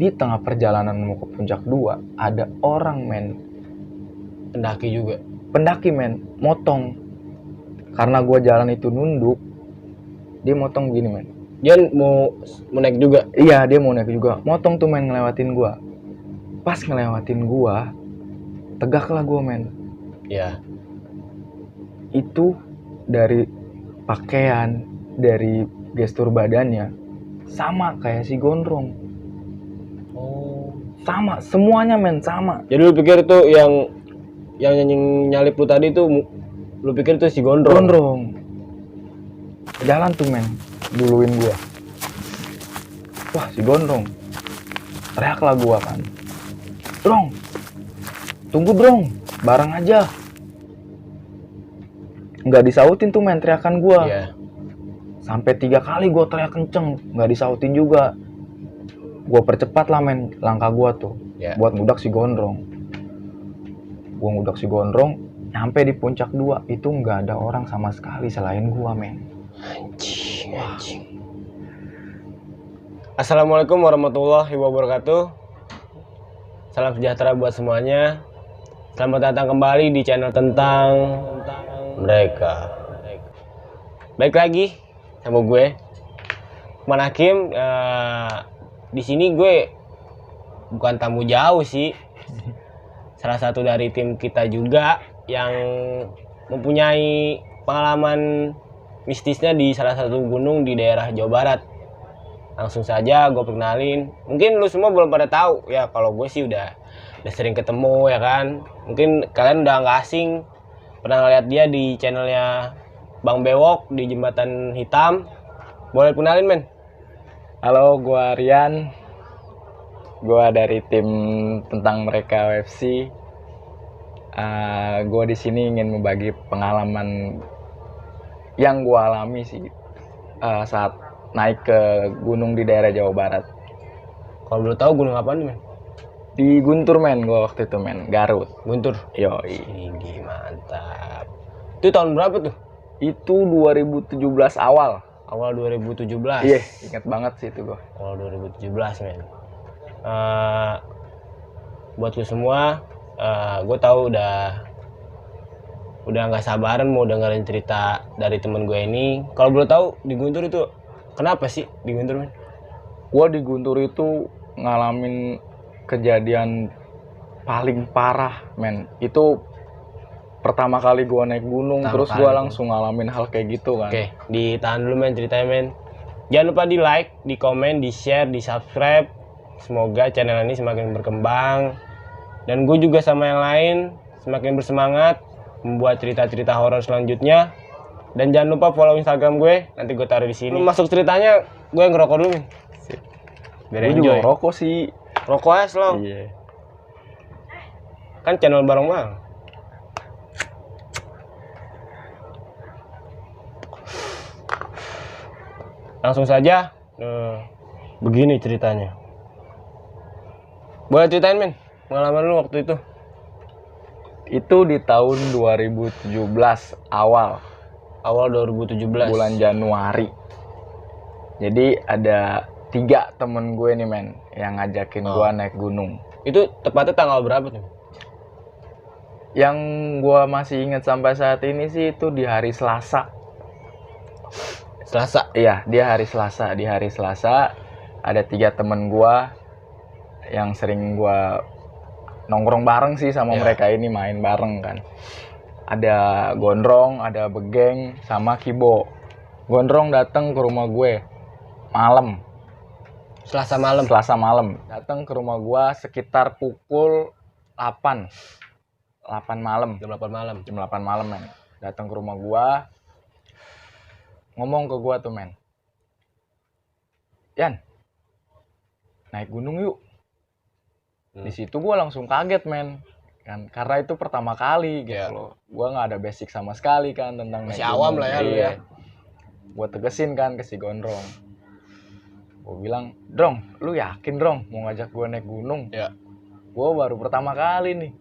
Di tengah perjalanan mau ke puncak 2 ada orang men, pendaki men, motong. Karena gua jalan itu nunduk, dia motong gini men. Dia mau naik juga? Iya, dia mau naik juga. Motong tuh men, ngelewatin gua. Pas ngelewatin gua, tegaklah gua men. Iya. Itu dari pakaian, dari gestur badannya sama kayak si Gondrong. Oh. Sama, semuanya men, sama. Jadi lu pikir itu yang nyalip lu tadi tuh, lu pikir itu si Gondrong? Gondrong. Jalan tuh men, duluin gua. Wah, si Gondrong. Teriaklah gua kan. Drong, tunggu Drong, bareng aja. Nggak disautin tuh men teriakan gua. Iya. Sampai 3 kali gua teriak kenceng, nggak disautin juga. Gua percepat lah men langkah gua tuh, buat ngudak si Gondrong. Gua ngudak si Gondrong, nyampe di puncak 2 itu nggak ada orang sama sekali selain gua men. Anjing. Assalamualaikum warahmatullahi wabarakatuh. Salam sejahtera buat semuanya. Selamat datang kembali di channel tentang mereka. Baik lagi sama gue, Lukman Hakim. Di sini gue bukan tamu jauh sih. Salah satu dari tim kita juga yang mempunyai pengalaman mistisnya di salah satu gunung di daerah Jawa Barat. Langsung saja gue perkenalin. Mungkin lu semua belum pada tahu ya, kalau gue sih udah sering ketemu ya kan. Mungkin kalian udah nggak asing pernah ngeliat dia di channelnya Bang Bewok di Jembatan Hitam. Boleh kenalin men? Halo, gua Rian. Gua dari tim tentang mereka UFC. Gua di sini ingin membagi pengalaman yang gua alami sih saat naik ke gunung di daerah Jawa Barat. Kalau belum tahu gunung apa nih men? Di Guntur men, gua waktu itu men, Garut. Guntur. Yoi. Tinggi, mantap. Itu tahun berapa tuh? Itu 2017 awal. Awal 2017. Iya, ingat banget sih itu gua. Awal 2017 men. Buat lu semua, gue tahu udah nggak sabaran mau dengerin cerita dari temen gue ini. Kalau belum tahu di Guntur itu kenapa sih di Guntur men? Gua di Guntur itu ngalamin kejadian paling parah men. Itu pertama kali gua naik gunung, terus gua langsung ngalamin hal kayak gitu kan. Oke, ditahan dulu men ceritanya men. Jangan lupa di like, di komen, di share, di subscribe. Semoga channel ini semakin berkembang dan gue juga sama yang lain semakin bersemangat membuat cerita-cerita horor selanjutnya. Dan jangan lupa follow Instagram gue, nanti gue taruh di sini. Masuk ceritanya, gue ngerokok dulu nih. Biar gue juga ngerokok sih. Rokok aja Slong. Iya. Kan channel bareng-bareng. Langsung saja. Begini ceritanya. Boleh ceritain men, pengalaman lu waktu itu? Itu di tahun 2017 awal. Awal 2017. Bulan Januari. Jadi ada 3 temen gue nih men yang ngajakin gue naik gunung. Itu tepatnya tanggal berapa tuh? Yang gue masih ingat sampai saat ini sih itu di hari Selasa. Selasa? Iya, dia hari Selasa. Di hari Selasa ada 3 temen gue yang sering gue nongkrong bareng sih sama mereka ini, main bareng kan. Ada Gondrong, ada Begeng, sama Kibo. Gondrong datang ke rumah gue malam. Selasa malam. Datang ke rumah gue sekitar pukul 8 malam. Jam 8 malam. Jam 8 malam men. Datang ke rumah gue, ngomong ke gue tuh men, Yan, naik gunung yuk. Di situ gue langsung kaget men, kan karena itu pertama kali gitu loh. Gue nggak ada basic sama sekali kan tentang masih awam lah ya. Iya. Gue tegesin kan ke si Gondrong. Gue bilang, Drong, lu yakin Drong mau ngajak gue naik gunung? Ya. Gue baru pertama kali nih.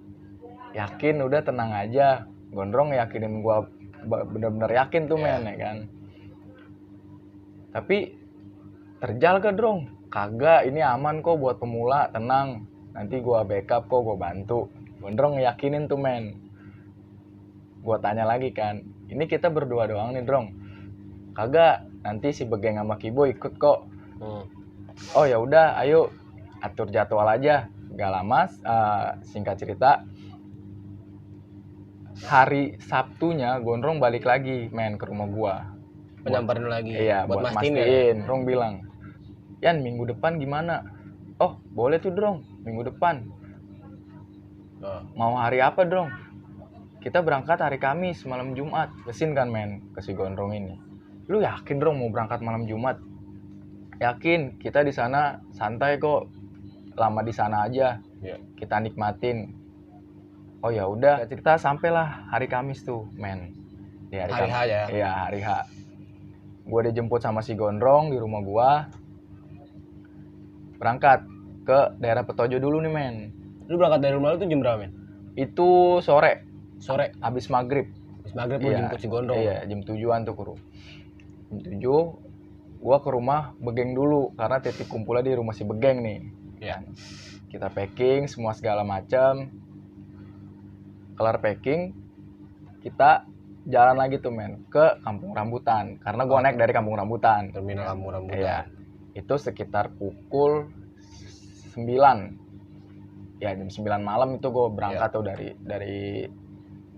Yakin, udah tenang aja. Gondrong yakinin gue bener-bener yakin tuh men ya kan. Tapi terjal ke Drong. kagak, ini aman kok buat pemula, tenang, nanti gua backup kok, gua bantu. Gondrong yakinin tuh men. Gua tanya lagi kan, ini kita berdua doang nih Drong? Kagak, nanti si Begeng sama Kibo ikut kok. Oh ya udah, ayo atur jadwal aja. Gak lama, singkat cerita, hari Sabtunya Gondrong balik lagi main ke rumah gua. Penyamperin lagi. Iya, buat mastiin. Drong bilang, Yan, minggu depan gimana? Oh, boleh tuh Drong, minggu depan. Mau hari apa Drong? Kita berangkat hari Kamis, malam Jumat. Kesin kan men, ke si Gondrong ini. Lu yakin Drong mau berangkat malam Jumat? Yakin, kita di sana santai kok. Lama di sana aja. Kita nikmatin. Oh ya udah, kita sampailah hari Kamis tuh, men. Di hari H ya. Iya, hari H. Gue dijemput sama si Gondrong di rumah gua. Berangkat ke daerah Petojo dulu nih, men. Lu berangkat dari rumah lu tuh jam berapa, men? Itu sore, Habis maghrib. lu jemput si Gondrong. Iya, jam 7-an tuh kuru. Jam 7 gua ke rumah Begeng dulu karena titik kumpulnya di rumah si Begeng nih. Iya. Kita packing semua segala macam. Kelar packing, kita jalan lagi tuh men ke Kampung Rambutan karena gua naik dari Kampung Rambutan. Terminal Kampung Rambutan. Iya. Itu sekitar pukul 9. Ya jam 9 malam itu gue berangkat tuh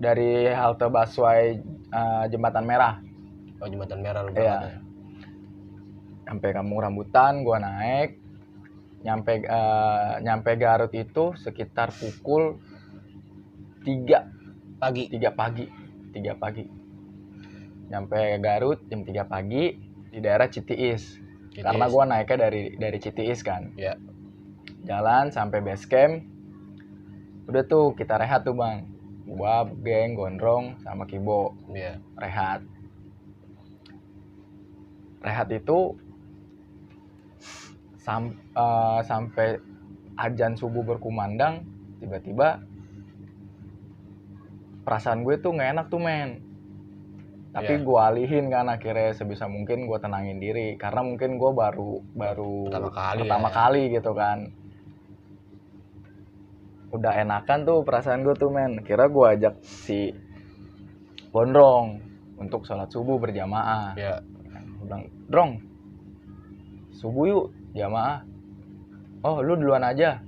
dari halte busway Jembatan Merah. Oh, Jembatan Merah lu Iya. berangkat. Sampai Kampung Rambutan gue naik, nyampe Garut itu sekitar pukul 3 pagi. Nyampe Garut jam 3 pagi di daerah Citiis. Karena gue naiknya dari Citiis kan. Iya. Jalan sampai base camp. Udah tuh kita rehat tuh bang. Gua, Begeng, Gondrong, sama Kibo. Iya. Rehat. Rehat itu sampai azan subuh berkumandang, tiba-tiba perasaan gue tuh nggak enak tuh men. Tapi gue alihin kan akhirnya sebisa mungkin gue tenangin diri karena mungkin gue baru pertama kali gitu kan. Udah enakan tuh perasaan gue tuh men. Kira gue ajak si Gondrong untuk sholat subuh berjamaah. Iya. Gue bilang, Drong, subuh yuk jamaah. Oh lu duluan aja,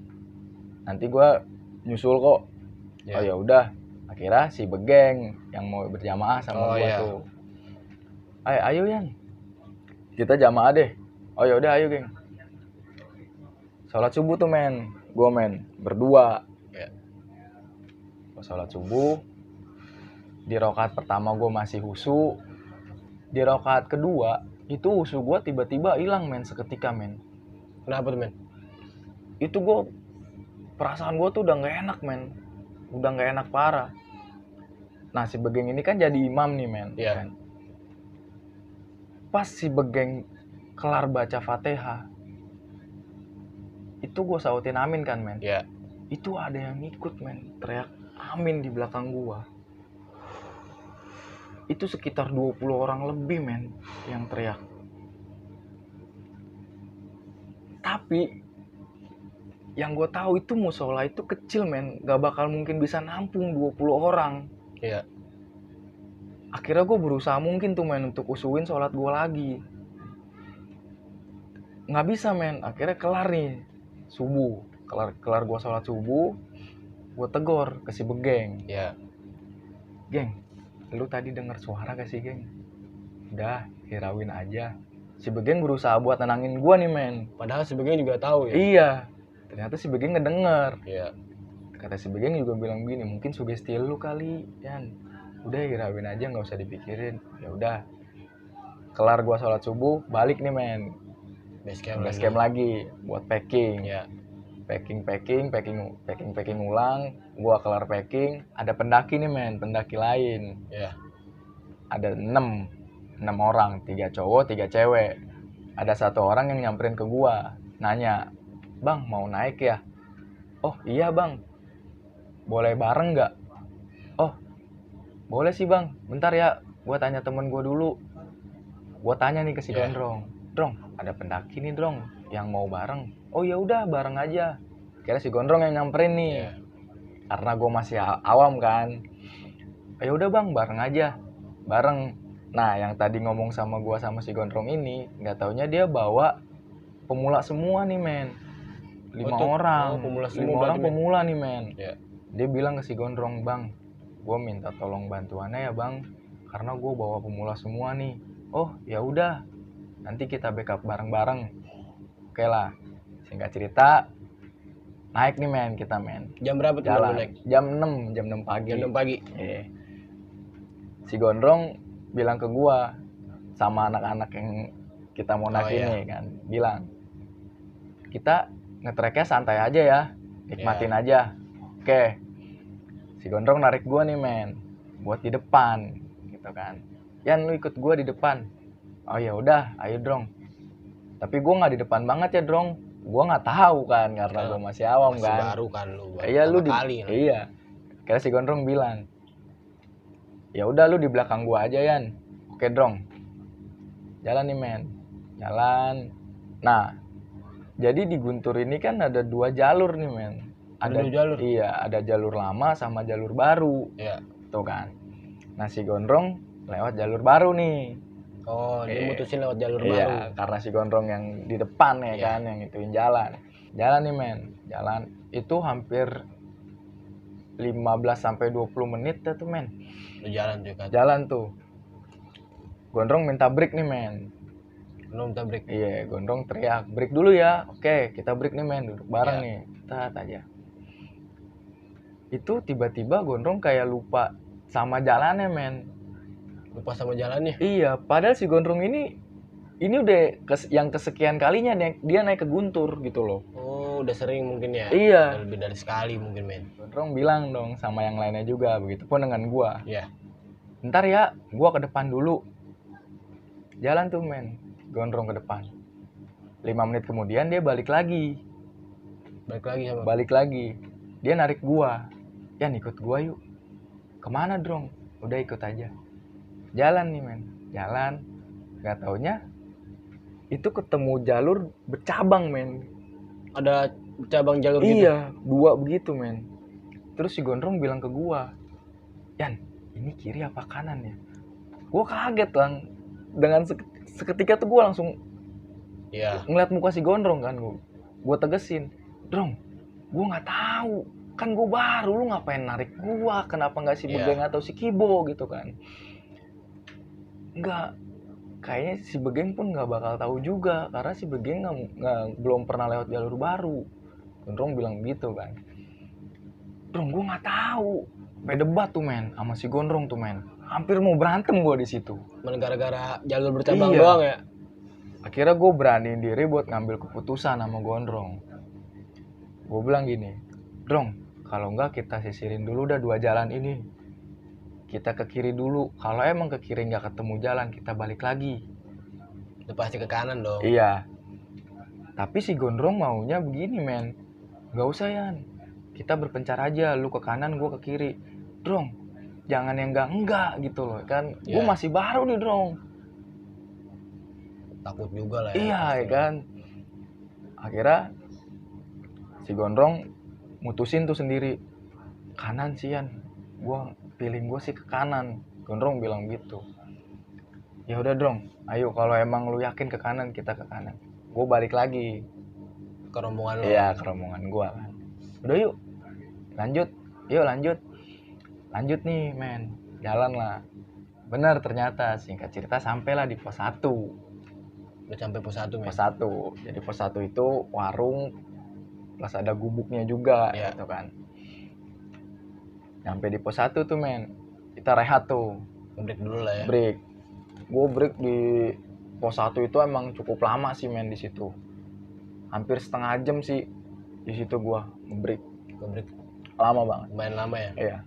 nanti gue nyusul kok. Oh ya udah. Akhirnya si Begeng yang mau berjamaah sama gue tuh. Ayo Yan, kita jamaah deh. Oh ya udah ayo geng. Sholat subuh tuh men, gue men berdua. Sholat subuh, di rakaat pertama gue masih husu, di rakaat kedua itu husu gue tiba-tiba hilang men seketika men. Kenapa tuh men? Itu gue perasaan gue tuh udah nggak enak men, udah nggak enak parah. Nah si Begeng ini kan jadi imam nih men. Iya. Kan? Pas si Begeng kelar baca Fatihah, itu gue sautin amin kan men. Iya. Itu ada yang ikut men, teriak amin di belakang gua. Itu sekitar 20 orang lebih men yang teriak. Tapi yang gue tahu itu musola itu kecil men, gak bakal mungkin bisa nampung 20 orang. Iya. Akhirnya gue berusaha mungkin tuh men untuk usuin sholat gue lagi. Nggak bisa men, akhirnya kelar nih subuh. Kelar gue sholat subuh, gue tegor ke si Begeng. Iya. Geng, lu tadi dengar suara gak sih geng? Udah, hirauin aja. Si Begeng berusaha buat nenangin gue nih men. Padahal si Begeng juga tahu ya. Iya, ternyata si Begeng ngedenger. Iya. Kata si Begeng juga bilang gini, mungkin sugesti lu kali, Yan. Udah hirauin aja, nggak usah dipikirin. Ya udah. Kelar gua sholat subuh, balik nih men. Base camp lagi buat packing. Iya. Packing ulang. Gua kelar packing, ada pendaki nih men, pendaki lain. Iya. Ada 6 orang, 3 cowok, 3 cewek. Ada 1 orang yang nyamperin ke gua, nanya, "Bang, mau naik ya?" "Oh, iya, Bang. Boleh bareng nggak?" "Oh, boleh sih, Bang. Bentar ya, gua tanya temen gua dulu." Gua tanya nih ke si Gondrong, "Drong, ada pendaki nih, Drong, yang mau bareng. Oh ya udah bareng aja. Kira si Gondrong yang nyamperin nih. Iya. Karena gue masih awam kan. Ya udah bang, bareng aja. Bareng. Nah, yang tadi ngomong sama gue sama si Gondrong ini, nggak taunya dia bawa pemula semua nih, men. 5 orang. Pemula 5 semua orang berarti, men. pemula nih, men. Iya. Dia bilang ke si Gondrong, bang, gue minta tolong bantuannya ya bang, karena gue bawa pemula semua nih. Oh ya udah, nanti kita backup bareng-bareng. Oke lah, singkat cerita, naik nih men, kita men. Jam berapa tuh Jalan. naik? Jam 6 pagi. Jam 6 pagi. Iya. Si Gondrong bilang ke gua sama anak-anak yang kita mau naik ini kan, bilang kita nge-tracknya santai aja ya, nikmatin aja. Oke. Si Gondrong narik gua nih men, buat di depan, gitu kan. Yan, lu ikut gua di depan. Oh ya udah, ayo Drong. Tapi gua nggak di depan banget ya Drong. Gua nggak tahu kan karena gua masih awam Masih kan. baru kan lu. Iya lu kali. Iya. Karena si Gondrong bilang, ya udah lu di belakang gua aja Yan. Oke Drong. Jalan nih men. Jalan. Nah, jadi di Guntur ini kan ada 2 jalur nih men. Ada 2 jalur? Iya, ada jalur lama sama jalur baru. Iya. Tuh kan. Nah si Gondrong lewat jalur baru nih. Oh, dia mutusin lewat jalur baru. Iya, karena si Gondrong yang di depan ya kan, yang ituin jalan. Jalan nih men, jalan. Itu hampir 15 sampai 20 menit tuh men. Lu jalan tuh kan. Jalan tuh. Gondrong minta break nih men. Lu minta break. Iya, Gondrong teriak, break dulu ya. Oke, kita break nih men, duduk bareng nih. Tat aja. Itu tiba-tiba Gondrong kayak lupa sama jalannya men. Lupa sama jalannya. Iya, padahal si Gondrong ini udah yang kesekian kalinya dia naik ke Guntur gitu loh. Oh, udah sering mungkin ya. Iya. Lebih dari sekali mungkin men. Gondrong bilang dong sama yang lainnya juga, begitupun dengan gua. Iya. Ntar ya, gua ke depan dulu. Jalan tuh men, Gondrong ke depan. 5 menit kemudian dia balik lagi. Balik lagi. Dia narik gua. Yan ikut gua yuk. Kemana Drong? Udah ikut aja. Jalan nih men, jalan. Gak taunya itu ketemu jalur bercabang men. Ada cabang jalur gitu? Iya, 2 begitu men. Terus si Gondrong bilang ke gua, Yan, ini kiri apa kanan ya? Gua kaget lang. Dengan seketika tuh gua langsung ngeliat muka si Gondrong kan. Gua tegesin, Drong, gua nggak tahu. Kan gua baru, lu ngapain narik gua? Kenapa nggak si Begeng atau si Kibo gitu kan? Enggak, kayaknya si Begeng pun nggak bakal tahu juga karena si Begeng belum pernah lewat jalur baru. Gondrong bilang gitu kan. Drong, gue nggak tahu. Sampai debat tuh men sama si Gondrong tuh men. Hampir mau berantem gue di situ. Gara-gara jalur bercabang doang ya. Akhirnya gue beraniin diri buat ngambil keputusan sama Gondrong. Gue bilang gini, Drong, kalau nggak kita sisirin dulu dah 2 jalan ini. Kita ke kiri dulu. Kalau emang ke kiri nggak ketemu jalan, kita balik lagi. Itu pasti ke kanan dong. Iya. Tapi si Gondrong maunya begini men. Gak usah Yan. Kita berpencar aja. Lu ke kanan, gue ke kiri. Drong, jangan yang enggak gitu loh kan. Gue masih baru nih Drong. Takut juga lah ya. Iya kan. Akhirnya si Gondrong mutusin tuh sendiri. Kanan sih Yan. Feeling gue sih ke kanan. Gondrong bilang gitu. Ya udah Drong, ayo kalau emang lu yakin ke kanan, kita ke kanan. Gue balik lagi ke rombongan lo. Iya, ke rombongan gue kan. Udah yuk, lanjut. Yuk lanjut nih men, jalan lah. Bener ternyata, singkat cerita sampailah di pos 1. Udah sampai pos 1 men. Pos 1. Jadi pos 1 itu warung plus ada gubuknya juga gitu kan. Sampai di pos 1 tuh men, kita rehat tuh. Break dulu lah ya. Break. Gue break di pos 1 itu emang cukup lama sih men di situ. Hampir setengah jam sih di situ gue nge-break. Lama banget. Main lama ya? Iya.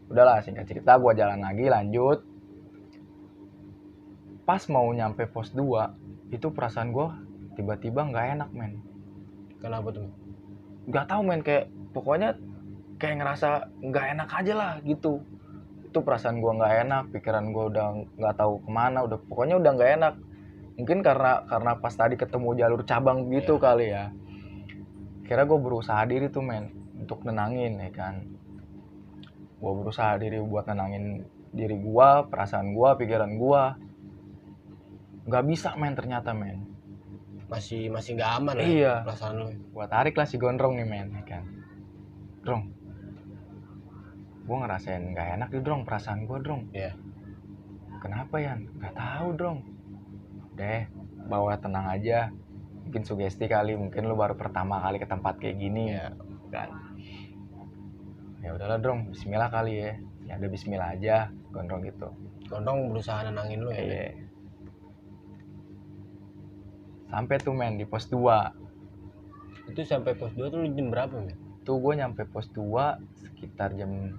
Udahlah singkat cerita gue jalan lagi lanjut. Pas mau nyampe pos 2 itu perasaan gue tiba-tiba nggak enak men. Kenapa tuh? Nggak tahu men, kayak pokoknya kayak ngerasa nggak enak aja lah gitu. Itu perasaan gue nggak enak, pikiran gue udah nggak tahu kemana, pokoknya udah nggak enak. Mungkin karena pas tadi ketemu jalur cabang gitu kali ya. Kira gue berusaha diri tuh men untuk nenangin ya kan. Gue berusaha diri buat nenangin diri gue, perasaan gue, pikiran gue. Nggak bisa men ternyata men. Masih nggak aman lah Iya. perasaan lu. Gue tarik lah si gondrong nih men ya kan. Drong, gue ngerasain nggak enak nih drong perasaan gue drong. Iya. Kenapa ya? Nggak tahu drong. Deh, bawa tenang aja. Mungkin sugesti kali, mungkin lu baru pertama kali ke tempat kayak gini ya kan. Ya udahlah drong, bismillah kali ya. Ya udah bismillah aja, gondrong gitu. Gondrong berusaha nenangin lu ya. Iya. Sampai tuh men di pos 2. Itu sampai pos 2 tuh lu jam berapa men? Tuh gue nyampe pos 2 sekitar jam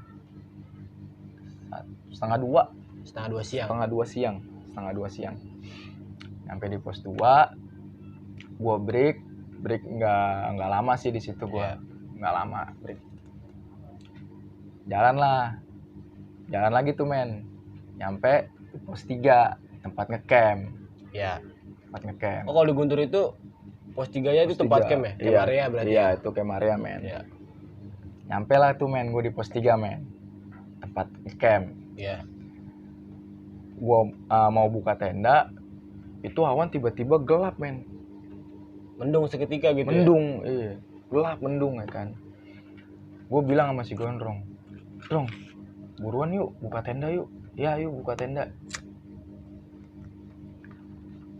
setengah 2 siang. Setengah 2 siang. Nyampe di pos 2, gue break nggak lama sih di situ gue. Nggak lama break. Jalan lagi tuh men. Nyampe di pos 3 tempat ngecamp. Iya. Tempat ngecamp. Oh, kalau di Guntur itu pos 3-nya itu tempat camp ya? Camp area berarti. Iya, itu camp area men. Iya. Nyampe lah tuh men, gue di pos 3 men. Tempat ngecamp. Iya. Gue mau buka tenda, itu awan tiba-tiba gelap men. Mendung seketika gitu. Mendung, iya. Gelap mendung ya kan. Gue bilang sama si gondrong, "Drong, buruan yuk buka tenda yuk." "Ya, yuk buka tenda."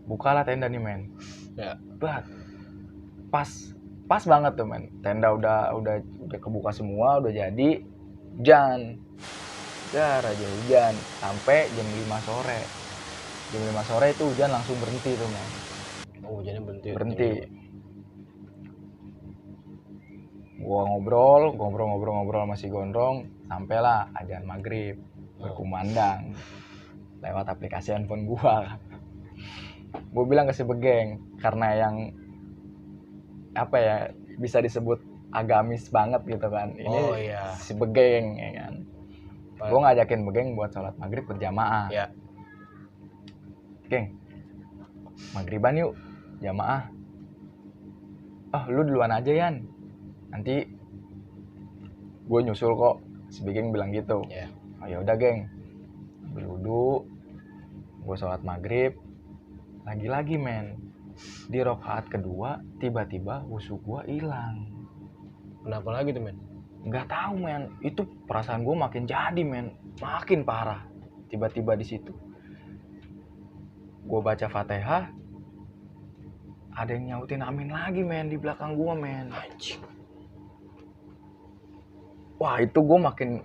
Bukalah tenda nih men. Ya. Pas banget tuh men. Tenda udah kebuka semua, udah jadi. Hujan. Raja hujan sampai jam 5 sore. Jam 5 sore itu hujan langsung berhenti tuh men. Oh, hujannya Berhenti. Gua ngobrol sama si gondrong, sampailah adzan maghrib berkumandang lewat aplikasi handphone gua. Gua bilang ke si Begeng, karena yang apa ya bisa disebut agamis banget gitu kan. Ini si Begeng ya kan. Gua ngajakin Begeng buat sholat maghrib berjamaah. Ya. Geng, maghriban yuk jamaah. "Oh, lu duluan aja Yan, nanti gue nyusul kok." Si Begeng bilang gitu. Yeah. Oh ya udah geng, ambil wudhu, gue sholat maghrib. Lagi-lagi men, di rakaat kedua tiba-tiba wushu gue hilang. Kenapa lagi tuh men? Nggak tahu men, itu perasaan gue makin jadi men, makin parah. Tiba-tiba di situ, gue baca Fatihah, ada yang nyautin amin lagi men di belakang gue men. Anjing. Wah itu gue makin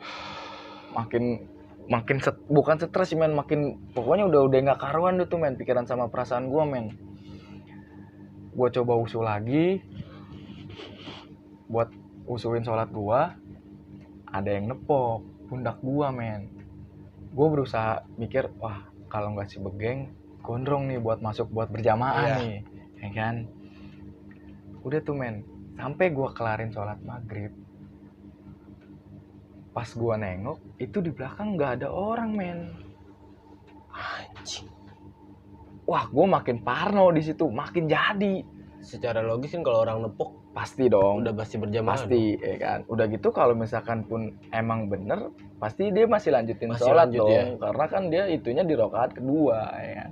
bukan stres sih men, makin pokoknya udah nggak karuan tuh men pikiran sama perasaan gue men. Gue coba usul lagi buat usulin sholat gue, ada yang nepok pundak gue men. Gue berusaha mikir, wah kalau nggak si Begeng, gondrong nih buat masuk buat berjamaah nih ya kan. Udah tuh men, sampai gue kelarin sholat maghrib, pas gue nengok itu di belakang nggak ada orang men. Anjing. Wah gue makin parno di situ, makin jadi. Secara logis kan kalau orang nepok pasti dong, udah pasti berjamaah pasti ya kan. Udah gitu kalau misalkan pun emang bener, pasti dia masih lanjutin sholat dong ya? Karena kan dia itunya di rakaat kedua ya kan.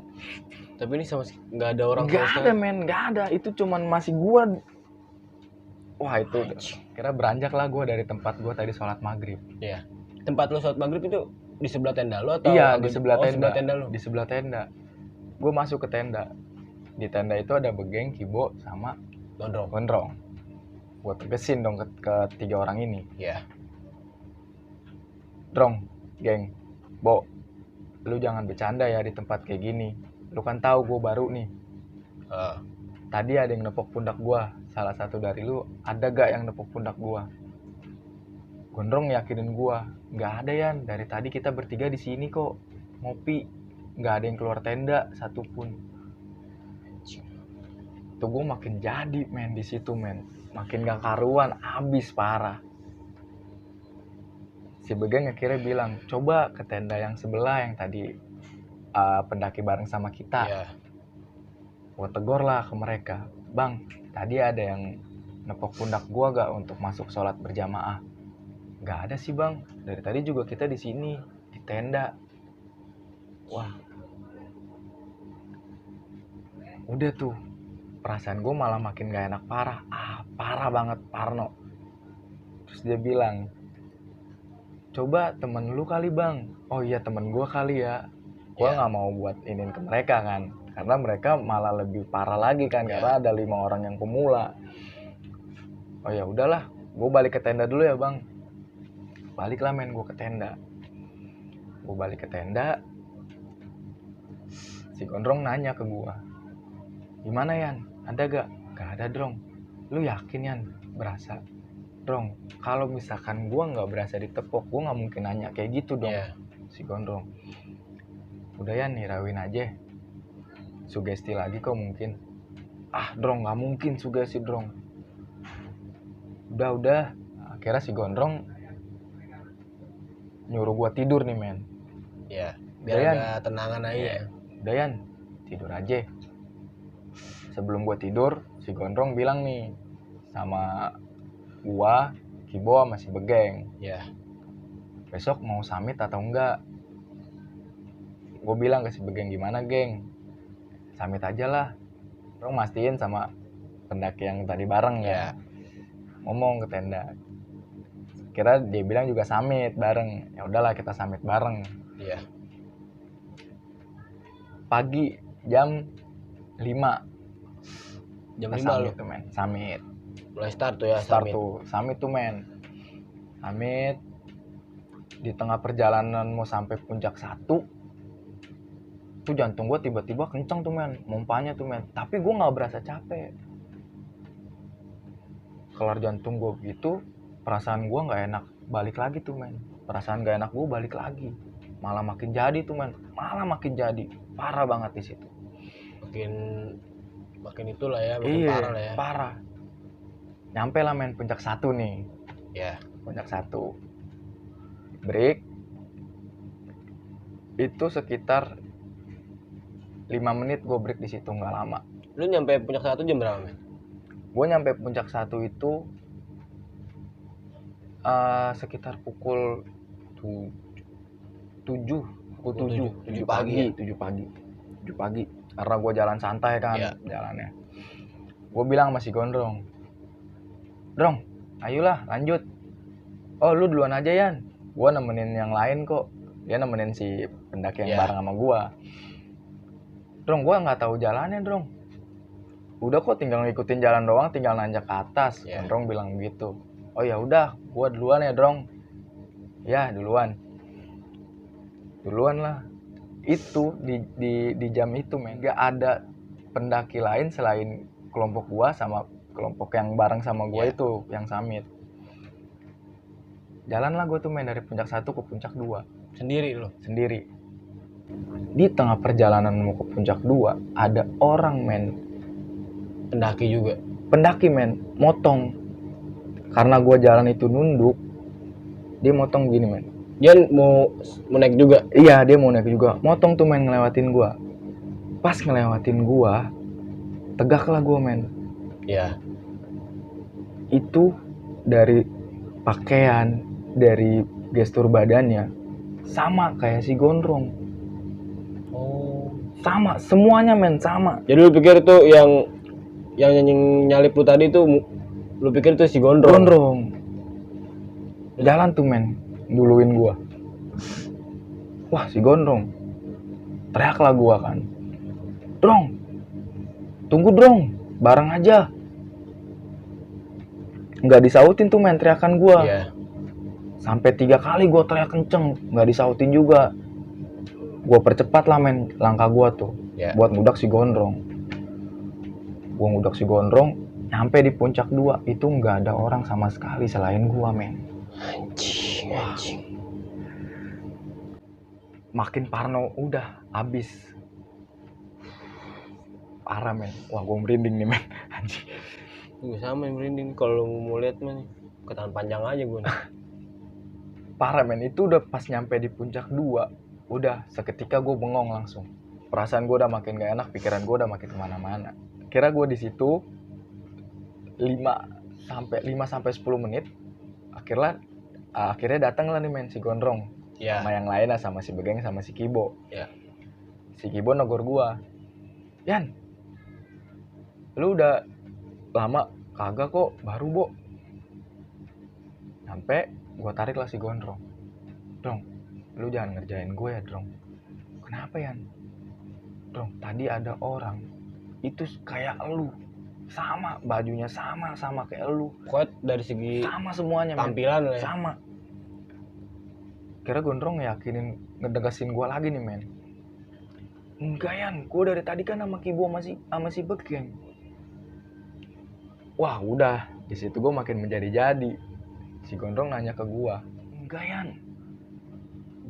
Tapi ini sama nggak ada orang. Nggak ada men, nggak ada. Itu cuman masih gue. Wah itu kira beranjak lah gue dari tempat gue tadi sholat maghrib. Iya. Tempat lo sholat maghrib itu di sebelah tenda lo atau? Iya di sebelah tenda. Sebelah tenda lo. Di sebelah tenda. Gue masuk ke tenda. Di tenda itu ada Begeng, Kibo, sama gondrong. Gue tegesin dong ke 3 orang ini. Iya. Drong, geng, Bo, lu jangan bercanda ya di tempat kayak gini. Lu kan tahu gue baru nih. Tadi ada yang nepok pundak gue. Salah satu dari lu, ada gak yang nepok pundak gue? Gondrong yakinin gue, nggak ada Yan. Dari tadi kita bertiga di sini kok ngopi, nggak ada yang keluar tenda satupun. Tuh gue makin jadi men di situ men, makin gak karuan, abis parah. Si Begeng akhirnya bilang, coba ke tenda yang sebelah yang tadi pendaki bareng sama kita. Yeah. Gue tegor lah ke mereka, bang, tadi ada yang nepok pundak gue gak untuk masuk sholat berjamaah? Gak ada sih bang, dari tadi juga kita di sini di tenda. Wah, udah tuh perasaan gue malah makin gak enak parah. Parah banget, Parno. Terus dia bilang, coba temen lu kali bang. Oh iya, temen gue kali ya. Gue nggak mau buat inin ke mereka kan, karena mereka malah lebih parah lagi kan, karena ada 5 orang yang pemula. Oh ya udahlah, gue balik ke tenda dulu ya bang. Baliklah men gue ke tenda. Gue balik ke tenda, si Gondrong nanya ke gue, gimana Yan, ada gak? Gak ada Drong. Lu yakin Yan berasa? Drong, kalau misalkan gue nggak berasa ditepok, gue nggak mungkin nanya kayak gitu dong. Si Gondrong, udah Yan, nirauin aja, sugesti lagi kok mungkin. Drong, nggak mungkin sugesti Drong. Udah. Akhirnya si Gondrong nyuruh gue tidur nih men. Ya, biar ada tenangan aja ya. Udah Yan, tidur aja. Sebelum gue tidur, si Gondrong bilang nih sama gua, Kibo sama si Begeng, besok mau summit atau enggak? Gue bilang ke si Begeng, gimana geng, summit aja lah. Dong mastiin sama pendaki yang tadi bareng ya. Ngomong ke tenda, kira dia bilang juga summit bareng. Ya udahlah, kita summit bareng. Pagi jam 5 jam 5 summit tuh men, summit. Mulai start tuh ya. Summit tuh men. Summit. Di tengah perjalanan mau sampai puncak 1 tuh jantung gue tiba-tiba kenceng tuh men, mompanya tuh men. Tapi gue gak berasa capek. Kelar jantung gue gitu, perasaan gue gak enak balik lagi tuh men. Perasaan gak enak gue balik lagi, malah makin jadi tuh men. Malah makin jadi, parah banget di situ. Makin itulah ya, makin parah lah ya. Parah. Nyampe lah men puncak 1 nih. Puncak 1. Break. Itu sekitar 5 menit gue break di situ, nggak lama. Lu nyampe puncak 1 jam berapa men? Gue nyampe puncak 1 itu sekitar pukul 7 pagi. Karena gue jalan santai kan, jalannya. Gue bilang sama si Gondrong, Drong, ayolah lanjut. Oh lu duluan aja Yan, gue nemenin yang lain kok. Dia nemenin si pendaki yang bareng sama gue. Drong, gue nggak tahu jalannya Drong. Udah kok, tinggal ngikutin jalan doang, tinggal nanjak ke atas. Drong bilang begitu. Oh ya udah, gue duluan ya Drong. Ya duluan lah. Itu di jam itu men, gak ada pendaki lain selain kelompok gue sama kelompok yang bareng sama gue itu, yang summit. Jalan lah gue tuh main dari puncak 1 ke puncak 2. Sendiri lo? Sendiri. Di tengah perjalanan mau ke puncak 2, ada orang men. Pendaki juga? Pendaki men, motong. Karena gue jalan itu nunduk, dia motong gini men. Dia mau naik juga? Iya, dia mau naik juga. Motong tuh men, ngelewatin gue. Pas ngelewatin gue, tegak lah gue men. Itu dari pakaian, dari gestur badannya sama kayak si Gondrong. Sama, semuanya men, sama. Jadi lu pikir tuh yang nyalip lu tadi tuh, lu pikir tuh si Gondrong? Jalan tuh men, duluin gua. Wah, si Gondrong. Teriaklah gua kan, Drong, tunggu Drong, bareng aja. Nggak disautin tuh men teriakan gua. Sampai 3 kali gua teriak kenceng, nggak disautin juga. Gua percepat lah men langkah gua tuh, buat ngudak si Gondrong. Gua ngudak si Gondrong, nyampe di puncak 2 itu nggak ada orang sama sekali selain gua men. Anjing. Makin parno, udah abis. Parah men. Wah, gua merinding nih men. Anjing. Gue sama yang merinding kalau mau lihat men, ketahan panjang aja gue nih. Parah men, itu udah pas nyampe di puncak 2, udah seketika gue bengong langsung. perasaan gue udah makin gak enak, pikiran gue udah makin kemana-mana. Kira gue di situ 5 sampai 10 menit. Akhirnya datang lah nih men si Gondrong. Ya. Sama yang lain lah, sama si Begeng sama si Kibo. Ya. Si Kibo negor gua, Yan, lu udah lama? Kagak kok, baru Bo. Sampai gua tarik lah si Gondrong. Drong, lu jangan ngerjain gue ya Drong. Kenapa Yan? Drong, tadi ada orang itu kayak lu, sama bajunya sama kayak lu, Kuat dari segi sama semuanya men. tampilan lah ya. Sama. Kira Gondrong ngedegasin gue lagi nih men. Enggak Yan, gue dari tadi kan sama Kibo sama si Begeng. Wah udah, di situ gue makin menjadi-jadi. Si Gondrong nanya ke gue, enggak Yan,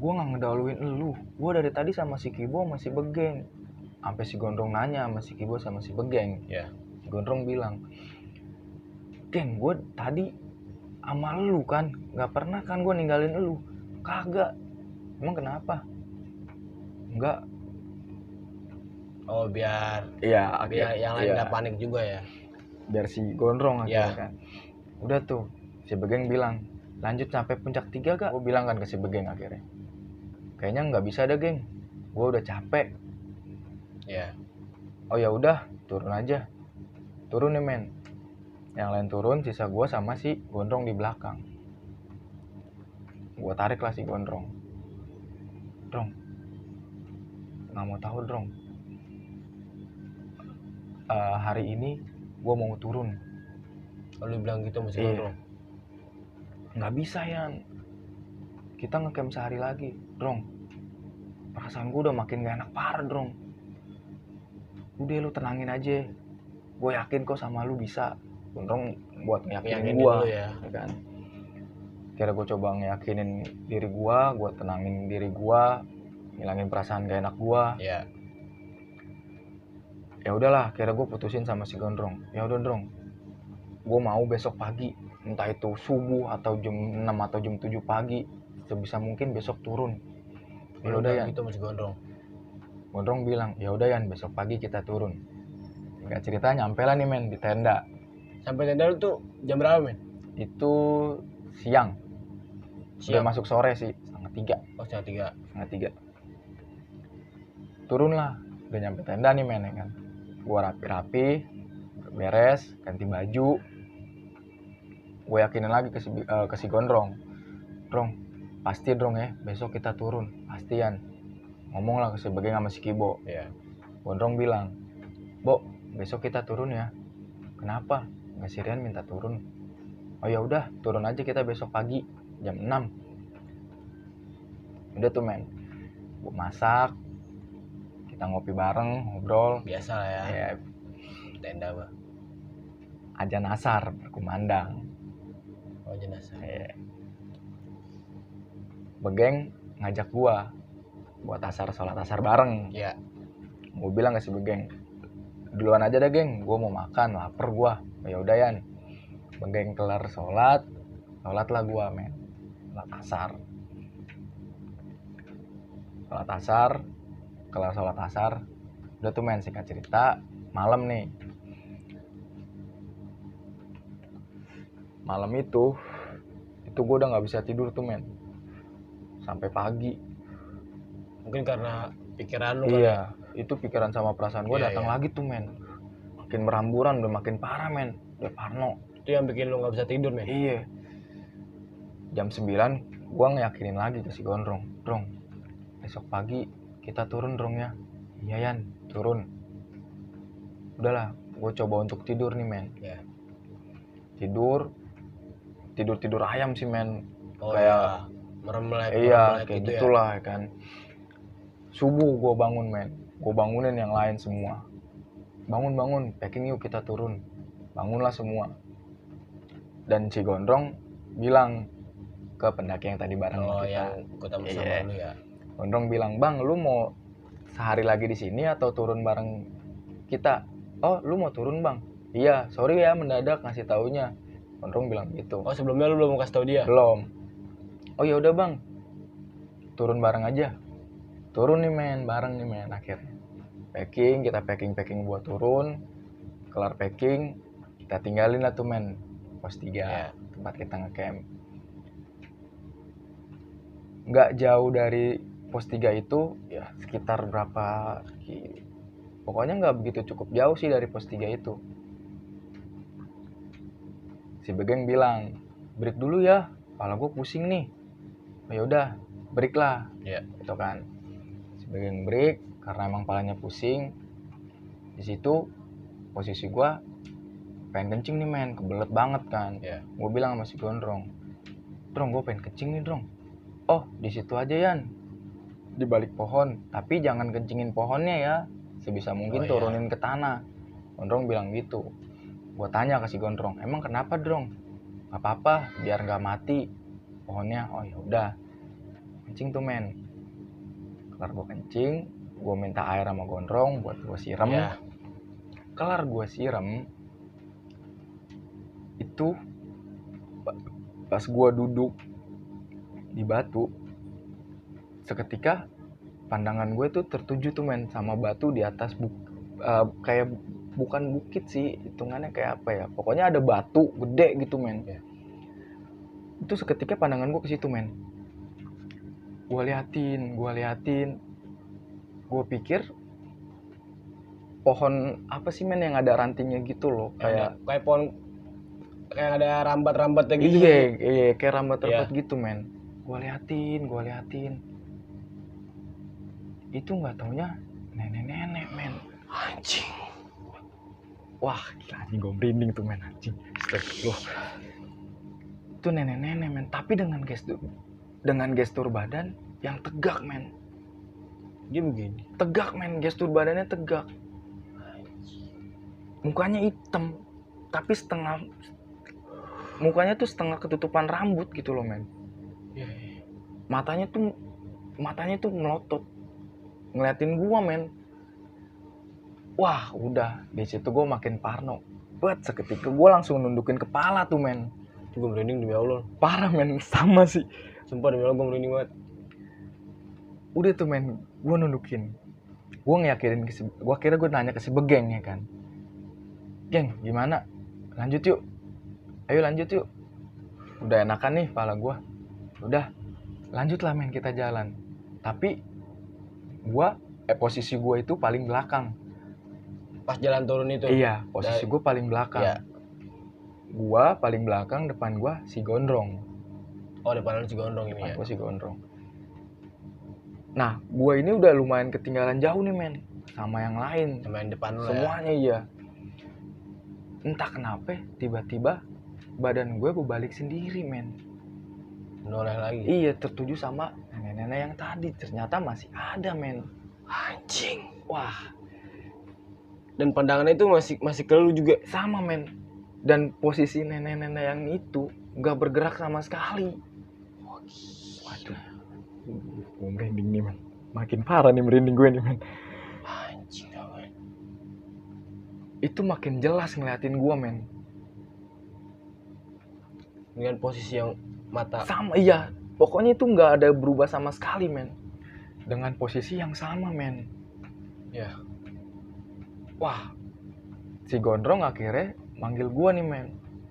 gue nggak ngedahuluin elu. Gue dari tadi sama si Kibo sama si Begeng. Sampai si Gondrong nanya sama si Kibo sama si Begeng. Ya. Si Gondrong bilang, Geng, gue tadi sama elu kan, nggak pernah kan gue ninggalin elu. Kagak. Emang kenapa? Enggak. Oh biar yang lain nggak panik juga ya. Biar si Gondrong akhirnya Ya. kan. Udah tuh, si Begeng bilang, lanjut sampai puncak 3 gak? Gue bilang kan ke si Begeng akhirnya, kayaknya nggak bisa deh geng, gue udah capek. Ya. Oh ya udah, turun aja. Turun nih men. Yang lain turun, sisa gue sama si Gondrong di belakang. Gue tarik lah si Gondrong. Drong, nggak mau tahu Drong. Hari ini gue mau turun. Kalau bilang gitu masih Iya. Gondrong. Nggak bisa Yan, kita ngecamp sehari lagi Drong. Perasaan gue udah makin gak enak parah Drong. Udah lu tenangin aja, gue yakin kok sama lu bisa. Gondrong buat ngeyakinin gue ya. kan. Kira gue coba ngeyakinin diri gue tenangin diri gue, ngilangin perasaan gak enak gue. Ya. Ya udahlah, kira gue putusin sama si Gondrong. Ya udah Drong, gue mau besok pagi, entah itu subuh atau jam 6 atau jam 7 pagi, sebisa mungkin besok turun. Ya udah Yan. Gitu masih Gondrong. Gondrong bilang, ya udah Yan, besok pagi kita turun. Singkat cerita nyampe lah nih men di tenda. Sampai tenda lu tuh jam berapa men? Itu siang. Udah masuk sore sih, 2:30. Oh setengah 3. 2:30. Turun lah, udah nyampe tenda nih men ya kan. Gua rapi-rapi, beres, ganti baju. Gue yakinin lagi ke si Gondrong. Drong, pasti Drong ya, besok kita turun. Pastian. Ngomong lah ke si Begeng sama si Kibo. Iya. Gondrong bilang, Bo, besok kita turun ya. Kenapa? Nggak si Rian minta turun. Oh ya udah, turun aja kita besok pagi jam 6. Udah tuh men, gue masak, kita ngopi bareng, ngobrol. Biasa lah ya. Ya, Tenda mah. ajan asar berkumandang. Oh jenazah. Begeng ngajak gua buat sholat asar bareng. Iya. Gue bilang ke si Begeng, duluan aja dah geng, gua mau makan, lapar gua. Oh, ya udah Yan. Begeng kelar sholat lah gua men. Kelar sholat asar. Udah tuh men, singkat cerita, malam nih. Malam itu gue udah nggak bisa tidur tuh men, sampai pagi. Mungkin karena pikiran lu kan. Iya, itu pikiran sama perasaan gue Iya, datang lagi tuh men, makin beramburan, udah makin parah men, udah parno. Itu yang bikin lu nggak bisa tidur men. Iya. Jam 9 gue ngeyakinin lagi ke si Gondrong, Drong, besok pagi kita turun Drong ya. Iya Yan, turun. Udahlah, gue coba untuk tidur nih men. Ya. Tidur ayam sih men. Oh Kayak iya. Meremlek kayak gitu gitulah ya kan. Subuh gue bangun men, gue bangunin yang lain semua. Bangun, packing yuk kita turun. Bangunlah semua. Dan si Gondrong bilang ke pendaki yang tadi bareng Oh kita. yang ikut sama lu ya. Gondrong bilang, Bang, lu mau sehari lagi di sini atau turun bareng kita? Oh, lu mau turun Bang? Iya, sorry ya mendadak ngasih taunya. Gondrong bilang gitu. Oh sebelumnya lu belum kasih tau dia? Belum. Oh ya udah Bang, turun bareng aja. Turun nih men, bareng nih men akhirnya. kita packing buat turun. Kelar packing, kita tinggalin lah tuh men pos 3 tempat kita ngecamp. Nggak jauh dari pos 3 itu ya sekitar berapa, pokoknya nggak begitu cukup jauh sih dari pos 3 itu. Si Begeng bilang, break dulu ya, kepala gue pusing nih. Oh yaudah, break lah, gitu kan. Si Begeng break karena emang palanya pusing. Di situ posisi gue pengen kencing nih men, kebelet banget kan. Gue bilang sama si Gondrong, Drong gue pengen kencing nih Drong. Oh di situ aja Yan, di balik pohon, tapi jangan kencingin pohonnya ya, sebisa mungkin turunin ke tanah. Gondrong bilang gitu. Gue tanya ke si Gondrong, emang kenapa Drong? Gak apa-apa, biar gak mati pohonnya. Oh ya udah, kencing tuh men. Kelar gue kencing, gue minta air sama Gondrong buat gue siram. Kelar gue siram, itu pas gue duduk di batu, seketika pandangan gue tuh tertuju tuh men sama batu di atas kayak bukan bukit sih, hitungannya kayak apa ya, pokoknya ada batu gede gitu men. Itu seketika pandangan gue ke situ men. Gue liatin, gue pikir pohon apa sih men yang ada rantingnya gitu loh, kayak pohon kayak ada rambat-rambatnya gitu. Iya, kayak rambat-rambat gitu men. Gue liatin. Itu nggak taunya nenek-nenek men. Anjing. Wah gila, anjing gue merinding tuh men, anjing. Astagfirullah. Itu nenek-nenek men, tapi dengan gestur badan yang tegak men. Dia begini. Tegak men, gestur badannya tegak. Mukanya hitam, tapi mukanya tuh setengah ketutupan rambut gitu loh men. Matanya tuh melotot ngeliatin gua men. Wah udah, di situ gua makin parno. Seketika gua langsung nundukin kepala tuh men. Itu gua merinding demi Allah. Parah men, sama sih. Sumpah demi Allah gua merinding banget. Udah tuh men, gua nundukin. Gua ngeyakinin gua kira gua nanya ke si Begeng ya kan. Geng, gimana? Lanjut yuk. Ayo lanjut yuk. Udah enakan nih kepala gue. Udah lanjutlah men, kita jalan. Tapi posisi gue itu paling belakang. Pas jalan turun itu? Iya, posisi gue paling belakang. Iya. Gue paling belakang, depan gue si Gondrong. Oh depan si Gondrong ini depan ya? Gue si Gondrong. Nah, gue ini udah lumayan ketinggalan jauh nih men, sama yang lain. Sama yang depan lu semuanya ya? Iya. Entah kenapa tiba-tiba badan gue berbalik sendiri men. Noleh lagi? Iya, tertuju sama nenek-nenek yang tadi. Ternyata masih ada men. Anjing. Wah. Dan pandangannya itu masih ke lu juga? Sama men. Dan posisi nenek-nenek yang itu gak bergerak sama sekali. Waduh. Gue merinding nih men. Makin parah nih merinding gue nih men. Anjing men. Itu makin jelas ngeliatin gue men. Dengan posisi yang mata sama, iya. Pokoknya itu gak ada berubah sama sekali men. Dengan posisi yang sama men. Ya. Wah. Si Gondrong akhirnya manggil gue nih men.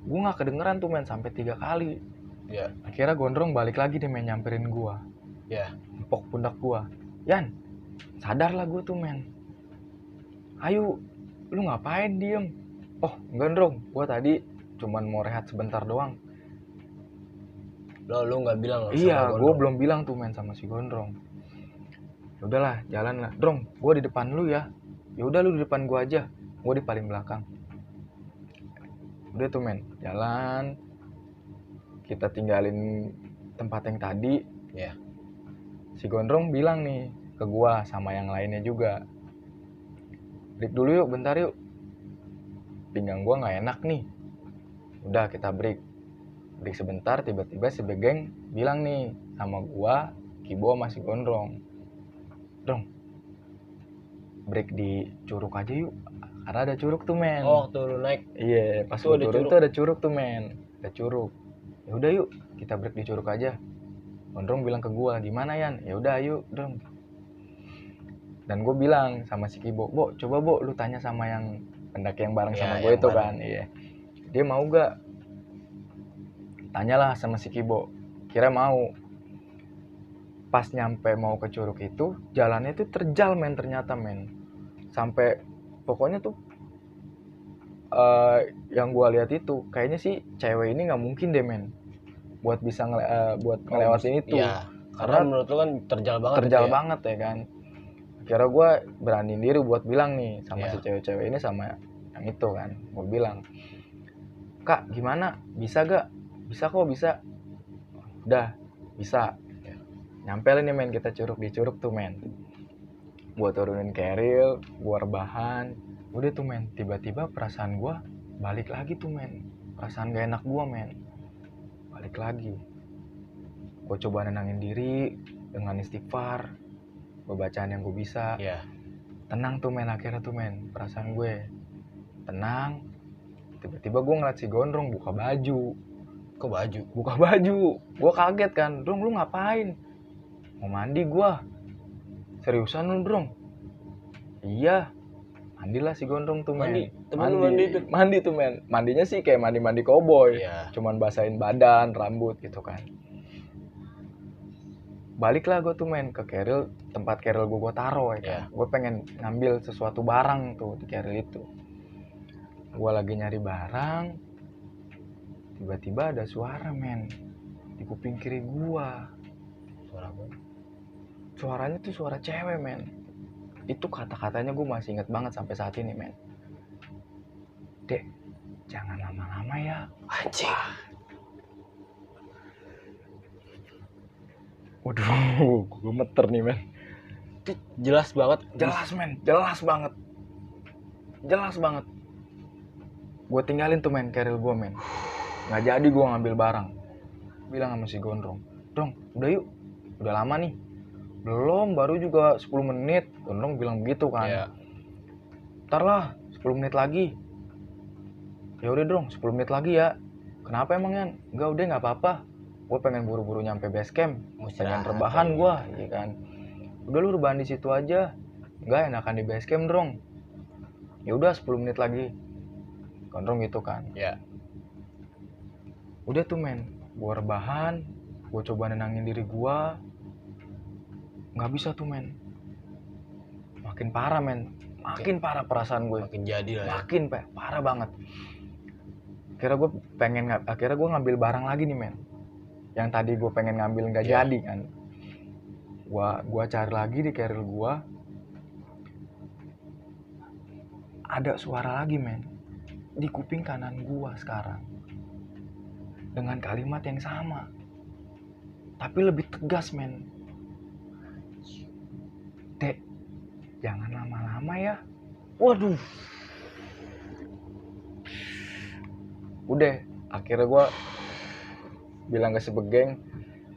Gue gak kedengeran tuh men sampai 3 kali. Ya. Akhirnya Gondrong balik lagi nih men, nyamperin gue. Ya. Nepok pundak gue. Yan, sadarlah gue tuh men. Ayo, lu ngapain diem? Oh Gondrong, gue tadi cuman mau rehat sebentar doang. Lu gak bilang? Iya, gue belum bilang tuh men sama si Gondrong. Udahlah, jalan lah. Drong, gue di depan lu ya. Ya udah lu di depan gue aja. Gue di paling belakang. Udah tuh men, jalan. Kita tinggalin tempat yang tadi. Ya. Si Gondrong bilang nih ke gue sama yang lainnya juga. Break dulu yuk, bentar yuk. Pinggang gue gak enak nih. Udah kita break. Break sebentar, tiba-tiba si Begeng bilang nih sama gue, Kibo sama si Gondrong. Drong, break di curug aja yuk. Karena ada curug tuh men. Oh waktu lu naik? Iya, pas lu turun tuh ada curug tuh men. Ada curug. Ya udah yuk, kita break di curug aja. Gondrong bilang ke gue, gimana Yan? Ya udah ayo Drong. Dan gue bilang sama si Kibo, Bo, coba Bo, lu tanya sama yang pendaki yang bareng sama Iya, gue yang itu bareng. kan. Iya. Dia mau gak? Tanyalah sama si Kibo. Kira mau. Pas nyampe mau ke curug itu, jalannya tuh terjal men ternyata men. Sampai pokoknya tuh yang gue lihat itu kayaknya sih cewek ini nggak mungkin deh men buat bisa buat ngelewatin itu. Iya, karena menurut lu kan terjal banget Terjal itu ya. banget ya kan. Akhirnya gue beraniin diri buat bilang nih sama Iya. si cewek-cewek ini sama yang itu kan. Gue bilang, Kak gimana? Bisa gak? Bisa kok, bisa. Udah, bisa. Nyampe lah nih men, kita di curug tuh men. Gue turunin keril, gue rebahan. Udah tuh men, tiba-tiba perasaan gue balik lagi tuh men. Perasaan gak enak gue men. Balik lagi. Gue coba nenangin diri dengan istighfar, bacaan yang gue bisa. Iya. Tenang tuh men, akhirnya tuh men, perasaan gue tenang. Tiba-tiba gue ngeliat si Gondrong buka baju. Kok baju? Buka baju. Gue kaget kan, Drong lu ngapain? Mau mandi gue. Seriusan lu Drong? Iya. Mandilah si Gondrong tuh men. Temen lu mandi tuh? Mandi tuh men. Mandinya sih kayak mandi-mandi koboi. Iya. Cuman basahin badan, rambut gitu kan. Baliklah gue tuh men ke keril, tempat keril gue taro ya kan. Yeah. Gue pengen ngambil sesuatu barang tuh di keril itu. Gue lagi nyari barang, tiba-tiba ada suara men di kuping kiri gue. Suara apa? Suaranya tuh suara cewek men. Itu kata-katanya gue masih inget banget sampai saat ini men. Dek, jangan lama-lama ya. Anjing. Waduh, gue meter nih men. Itu jelas banget. Jelas men, jelas banget. Jelas banget. Gue tinggalin tuh men keril gue men. Nggak jadi gue ngambil barang. Bilang sama si Gondrong, Drong, udah yuk. Udah lama nih. Belum, baru juga 10 menit. Gondrong bilang begitu kan. Iya. Ntar lah, 10 menit lagi. Ya udah Drong, 10 menit lagi ya. Kenapa emang Yan? Enggak, udah nggak apa-apa. Gue pengen buru-buru nyampe base camp. Pengen rebahan gue, ya kan. Udah lu rebahan di situ aja. Enggak, enakan di base camp Drong. Ya udah 10 menit lagi. Gondrong gitu kan. Iya. Udah tuh men, gue rebahan, gue coba nenangin diri gue, nggak bisa tuh men, makin parah men, makin parah perasaan gue, Makin jadi lah ya. makin parah banget. Akhirnya gue ngambil barang lagi nih men, yang tadi gue pengen ngambil nggak jadi kan. Gue cari lagi di keril gue, ada suara lagi men, di kuping kanan gue sekarang. Dengan kalimat yang sama, tapi lebih tegas men. Dek, jangan lama-lama ya. Waduh. Udah, akhirnya gue bilang ke si Begeng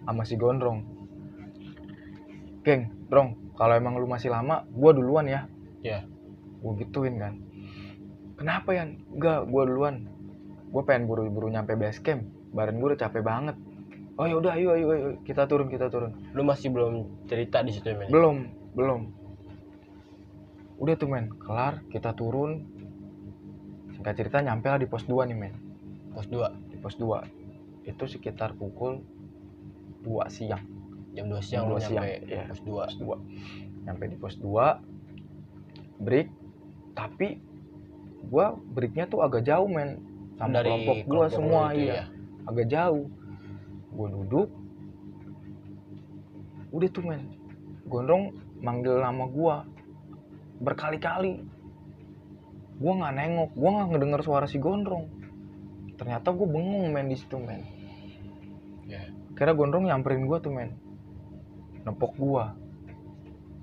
sama si Gondrong, Geng, Drong, kalau emang lu masih lama, gue duluan ya. Iya. Gue gituin kan. Kenapa Yan? Enggak, gue duluan. Gue pengen buru-buru nyampe base camp. Badan gue udah capek banget. Oh ya udah, ayo, kita turun. Lu masih belum cerita di situ men? Belum. Udah tuh men, kelar, kita turun. Singkat cerita nyampe lah di pos 2 nih men. Pos 2? Di pos 2. Itu sekitar pukul 2 siang. Jam 2 siang lu nyampe ya, pos 2. Pos 2. Nyampe di pos 2. Break. Tapi gua breaknya tuh agak jauh men. Sama dari kelompok gua semua ya. Agak jauh. Gua duduk. Udah tuh men. Gondrong manggil nama gua berkali-kali. Gua nggak nengok, gua nggak ngedenger suara si Gondrong. Ternyata gua bengong men di situ men. Yeah. Kira Gondrong nyamperin gua tuh men, nepok gua,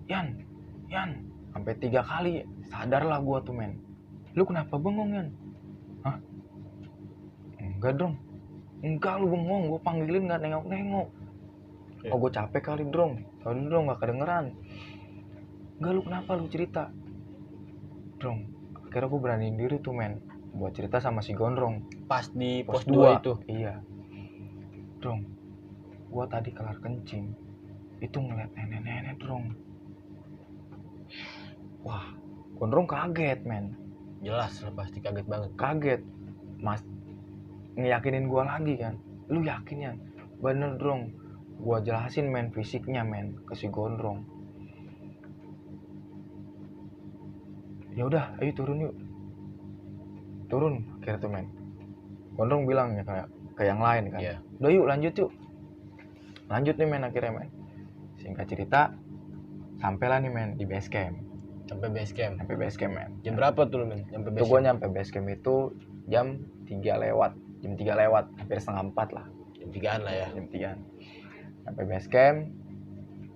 Yan, sampai 3 kali. Sadarlah gua tuh men. Lu kenapa bengong Yan? Hah? Enggak Drong. Enggak lu bengong, gua panggilin nggak nengok. Yeah. Oh gua capek kali Drong. Sorry Drong, nggak kedengeran. Enggak lu kenapa lu cerita? Drong, akhirnya gue beraniin diri tuh men buat cerita sama si Gondrong. Pas di pos 2 2 itu? Iya. Drong, gue tadi kelar kencing, itu ngeliat nenek-nenek Drong. Wah, Gondrong kaget men, Jelas lah, pasti kaget banget. kaget. Mas ngeyakinin gua lagi kan, lu yakin ya? Bener dong. Gua jelasin men fisiknya men ke si Gondrong. Ya udah, ayo turun yuk. Turun akhirnya tuh men. Gondrong bilang ya kayak ke yang lain kan. Iya. Udah yuk lanjut yuk. Lanjut nih men akhirnya men. Singkat cerita, sampailah nih men di base camp. Sampai base camp. Sampai base camp men. Jam berapa tuh lu men? Sampai Itu base gue camp? nyampe base camp itu jam 3 lewat. Jam 3 lewat, hampir setengah 4 lah. Jam 3-an lah ya. Jam 3. Sampai base camp,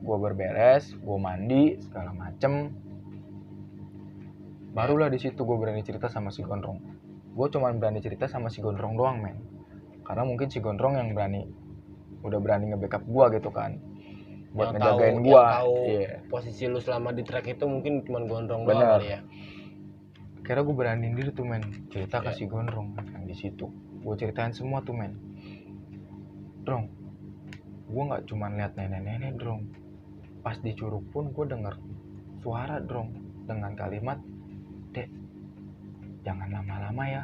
gue berberes, gue mandi, segala macem. Barulah di situ gue berani cerita sama si Gondrong. Gue cuma berani cerita sama si Gondrong doang men. Karena mungkin si Gondrong yang udah berani nge-backup gue gitu kan. Buat ngejagain gue. Yang tahu Iya. posisi lu selama di track itu mungkin cuma Gondrong Bener. doang kali ya. Akhirnya gue beraniin diri tuh men, cerita ke Iya. si Gondrong kan di situ. Gue ceritain semua tuh men. Drong, gue nggak cuma lihat nenek-nenek Drong. Pas di Curug pun gue denger suara Drong dengan kalimat, "Dek, jangan lama-lama ya."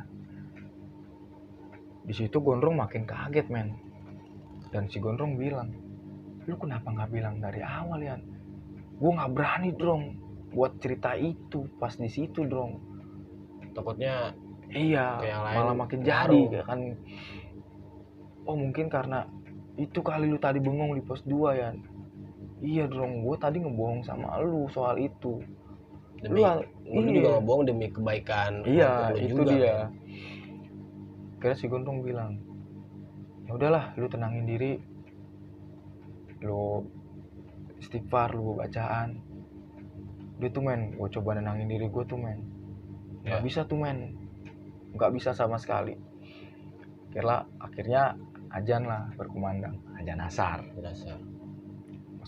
Di situ Gondrong makin kaget men. Dan si Gondrong bilang, "Lu kenapa nggak bilang dari awal ya?" Gue nggak berani Drong buat cerita itu pas di situ Drong. Takutnya Iya, ke yang lain malah makin pengaruh. jadi kayak kan. Oh mungkin karena itu kali lu tadi bengong di pos 2 ya. Iya Drong, gue tadi ngebohong sama lu soal itu. demi lu iya. juga nggak bohong demi kebaikan Iya, untuk lu itu juga, dia. men. Kira si Gondrong bilang, "Ya udahlah, lu tenangin diri. Lu istighfar, lu bacaan." Dia tuh men, gue coba nenangin diri gue tuh men. Nggak Ya. bisa tuh men. Nggak bisa sama sekali. Akhirnya ajan lah berkumandang. Ajan asar. Berasa.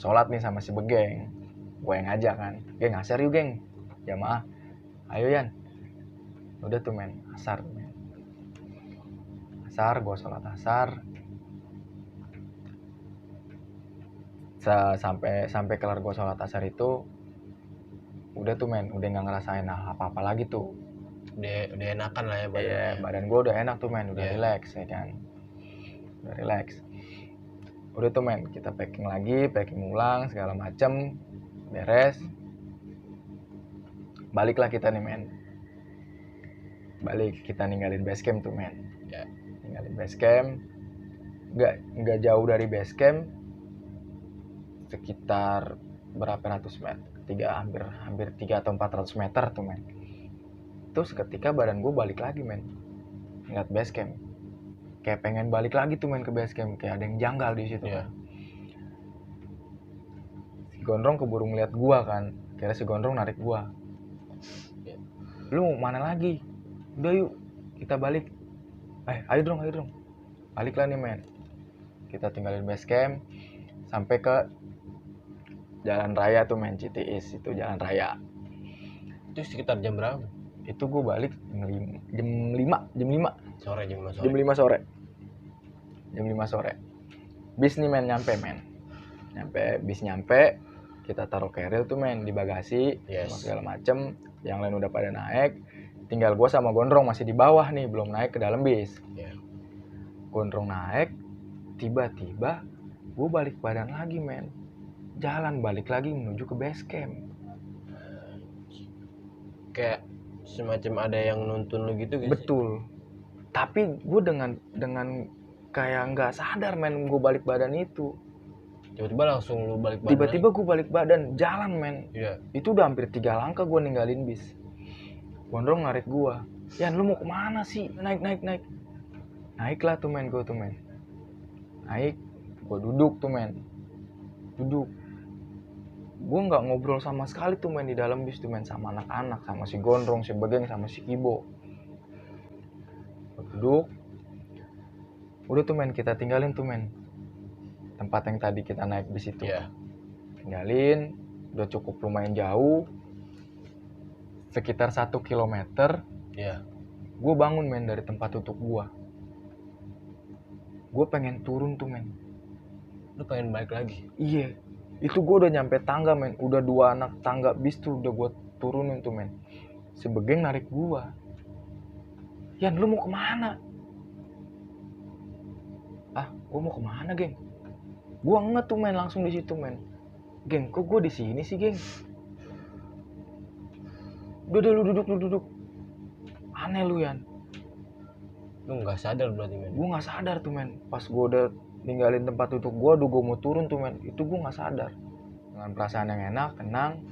Sholat nih sama si Begeng. Gue yang ngajak kan. "Geng, asar yuk geng. Jamaah. Ayo Yan." Udah tuh men, asar men. Asar, gue sholat asar. Sampai kelar gue sholat asar itu, udah tuh men, udah nggak ngerasain apa-apa lagi tuh. Udah enakan lah ya Iya, badannya. badan gue udah enak tuh men, udah Iya. relax ya kan. Udah relax. Udah tuh men, kita packing lagi, packing ulang segala macem, beres. Baliklah kita nih men. Balik, kita ninggalin base camp tuh men. Ya. Ninggalin base camp. Nggak jauh dari base camp. Sekitar berapa ratus meter? Hampir 3 atau 400 meter tuh men. Terus ketika badan gue balik lagi men, ngeliat base camp, kayak pengen balik lagi tuh men ke base camp, kayak ada yang janggal di situ. Iya. Kan. Si Gondrong keburu ngeliat gue kan, kira si Gondrong narik gue. Iya. "Lu mana lagi? Udah yuk, kita balik." Ayo dong. Balik lah nih men. Kita tinggalin base camp, sampai ke jalan raya tuh men, CTS itu jalan raya. Itu sekitar jam berapa? Itu gue balik jam 5 Sore, jam 5 sore. jam 5 sore. Jam 5 sore. Bis nih men nyampe men. Bis nyampe, kita taruh keril tuh men di bagasi, Yes. segala macem. Yang lain udah pada naik. Tinggal gue sama Gondrong masih di bawah nih, belum naik ke dalam bis. Iya. Gondrong naik, tiba-tiba gue balik badan lagi men. Jalan balik lagi menuju ke base camp. Kayak semacam ada yang nuntun lu gitu guys. Betul. Tapi gue dengan kayak nggak sadar men, gue balik badan itu. Tiba-tiba langsung lu balik badan. Tiba-tiba gue balik badan, jalan men. Iya. Itu udah hampir 3 langkah gue ninggalin bis. Gondrong narik gue. "Yan, lu mau kemana sih? Naik. Naiklah tuh men, gue tuh men. Naik, gue duduk tuh men. Duduk. Gue nggak ngobrol sama sekali tuh men di dalam bis tuh men, sama anak-anak, sama si Gondrong, si Begeng, sama si Kibo. Gua duduk. Udah tuh men, kita tinggalin tuh men tempat yang tadi kita naik bis itu. Iya. Tinggalin, udah cukup lumayan jauh, sekitar 1 kilometer. Iya. Gue bangun men dari tempat duduk gue. Gue pengen turun tuh men. Lu pengen balik lagi? Iya, itu gue udah nyampe tangga men, udah 2 anak tangga bis tuh udah gue turunin tuh men. Si Begeng narik gua. Yan, lu mau kemana? Ah, gua mau kemana, geng? Gua nge tuh men langsung di situ men. Geng, kok gua di sini sih, geng? Udah lu duduk. Aneh lu, Yan. Lu nggak sadar berarti men? Gua nggak sadar tuh men. Pas gua udah ninggalin tempat duduk gua mau turun tuh men. Itu gua nggak sadar. Dengan perasaan yang enak, tenang.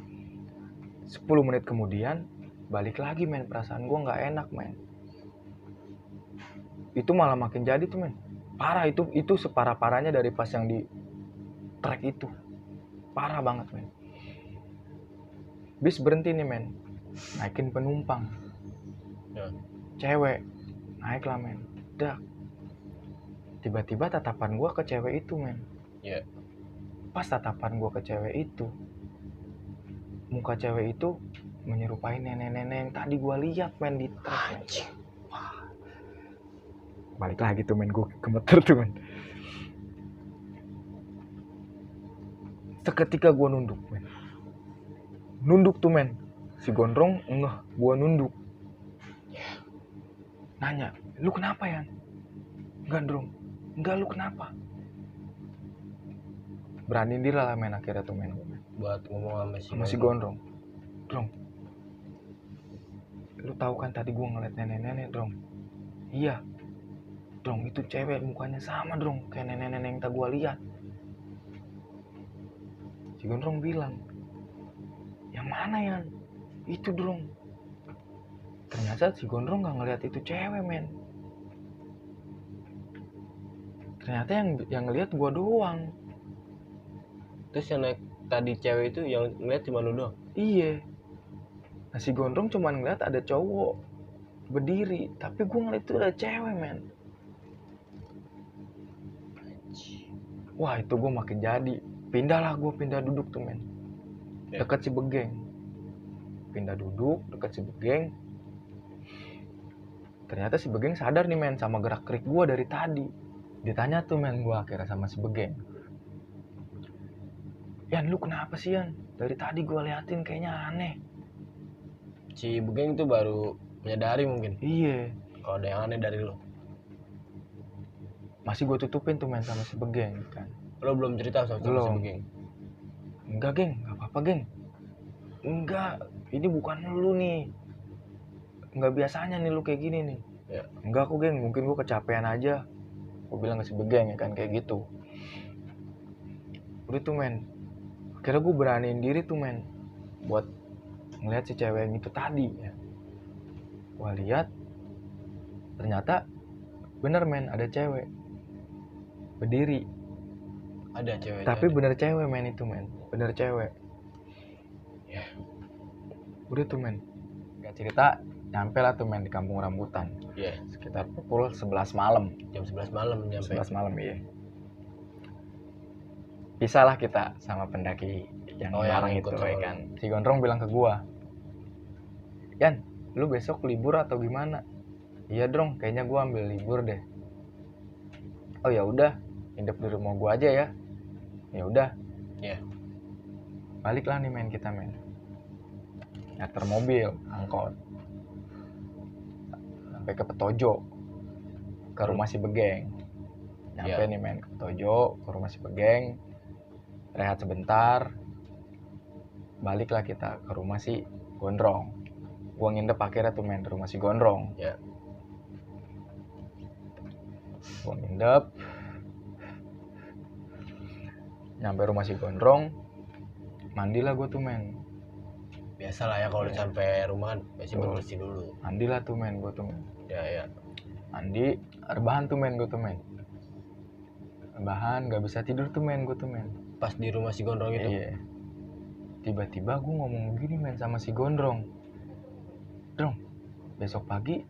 10 menit kemudian balik lagi men, perasaan gua nggak enak men. Itu malah makin jadi tuh men. Parah, itu separah-parahnya dari pas yang di trek itu. Parah banget men. Bis berhenti nih men, naikin penumpang Ya. cewek, naik lah men. Dak, tiba-tiba tatapan gua ke cewek itu men. Ya. Pas tatapan gua ke cewek itu, muka cewek itu menyerupai nenek-nenek yang tadi gua lihat men di trek. Wah. Balik lagi tuh men, gua gemeter tuh men. Seketika gua nunduk men. Nunduk tuh men. Si Gondrong ngeh gua nunduk. Nanya, lu kenapa ya? Gandrung, enggak, lu kenapa? Beraniin diri lah men akhirnya tuh men. Buat ngomong Sama si Gondrong. Drong, lu tahu kan tadi gua ngeliat nenek-nenek, Drong? Iya. Drong, itu cewek mukanya sama, Drong, kayak nenek-nenek yang tak gua lihat. Si Gondrong bilang, yang mana ya? Itu, Drong. Ternyata si Gondrong gak ngeliat itu cewek men. Ternyata yang ngeliat gua doang. Terus yang naik tadi cewek itu yang ngeliat cuma lu doang? Iya. Nah si Gondrong cuma ngeliat ada cowok berdiri, tapi gua ngeliat itu ada cewek men. Wah itu gua makin jadi. Pindah duduk tuh men. Ya. Dekat si Begeng. Pindah duduk dekat si Begeng. Ternyata si Begeng sadar nih men sama gerak-gerik gua dari tadi. Ditanya tuh men gua akhirnya sama si Begeng. Yan, lu kenapa sih Yan? Dari tadi gua liatin kayaknya aneh. Si Begeng tuh baru menyadari mungkin Iya. kalau ada yang aneh dari lo. Masih gua tutupin tuh men sama si Begeng kan. Lo belum cerita sama si Belum. Begeng? Enggak geng, gak apa-apa geng. Enggak, ini bukan lu nih. Enggak biasanya nih lu kayak gini nih. Ya. Enggak kok geng, mungkin gua kecapean aja. Gua bilang ke si Begeng ya kan kayak gitu. Udah tuh men. Akhirnya gua beraniin diri tuh men buat ngeliat si cewek yang itu tadi ya. Gua lihat ternyata bener men ada cewek berdiri. Ada cewek. Tapi bener cewek men itu men. Bener cewek. Ya. Udah tuh men. Gak cerita nyampe lah tuh men di Kampung Rambutan. Iya. Sekitar pukul 11 malam. Jam 11 malam nyampe. 11 malam iya. Pisahlah kita sama pendaki yang bareng itu ya kan. Si Gondrong bilang ke gua, Yan, lu besok libur atau gimana? Iya Drong, kayaknya gua ambil libur deh. Oh ya udah, hidup di rumah gua aja ya. Ya udah. Iya. Baliklah nih men kita men. Nyater mobil, angkot. Sampai ke Petojo. Ke rumah si Begeng. Nyampe nih men ke Petojo, ke rumah si Begeng. Rehat sebentar. Baliklah kita ke rumah si Gondrong. Gua nginep akhirnya tuh men di rumah si Gondrong. Ya. Gua nginep. Nyampe rumah si Gondrong. Mandilah gua tuh men. Biasa lah ya kalau udah sampai rumah kan pasti bersih dulu. Mandilah tuh men gua tuh men. Ya. Mandi, rebahan tuh men gua tuh men. Rebahan, gak bisa tidur tuh men gua tuh men. Pas di rumah si Gondrong itu. Iya. Tiba-tiba gue ngomong gini men sama si Gondrong. Drong, besok pagi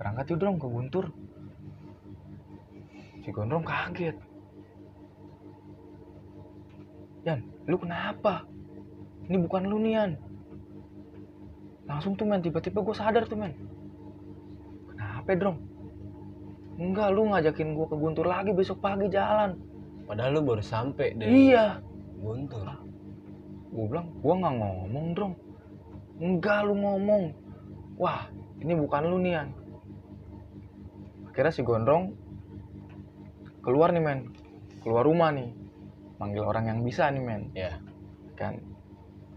berangkat yuk Drong ke Guntur. Si Gondrong kaget. Yan, lu kenapa? Ini bukan lu nih Yan. Langsung tuh men, tiba-tiba gue sadar tuh men. Kenapa Drong? Enggak, lu ngajakin gue ke Guntur lagi besok pagi jalan. Padahal lu baru sampai dari Iya. Guntur. Gue bilang, gue nggak ngomong Drong. enggak lu ngomong, wah ini bukan lu nih Yan. Akhirnya si Gondrong keluar nih men, keluar rumah nih, manggil orang yang bisa nih men. Ya. Kan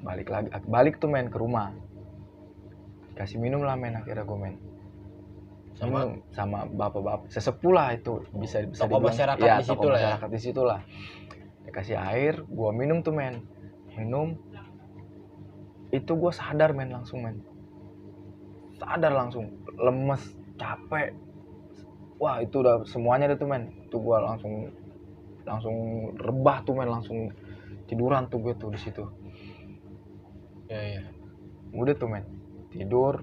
balik tuh men ke rumah, kasih minum lah men. Akhirnya gue men minum sama bapak-bapak sesepuh lah, itu bisa Tokoh dibilang masyarakat ya, di situ tokoh lah ya. masyarakat di situ lah. Dikasih air, gue minum tuh men, minum itu gue sadar men, langsung men, sadar langsung, lemes, capek, wah itu udah semuanya deh tuh men. Itu gue langsung rebah tuh men, langsung tiduran tuh gue tuh di situ. Ya. Udah tuh men, tidur,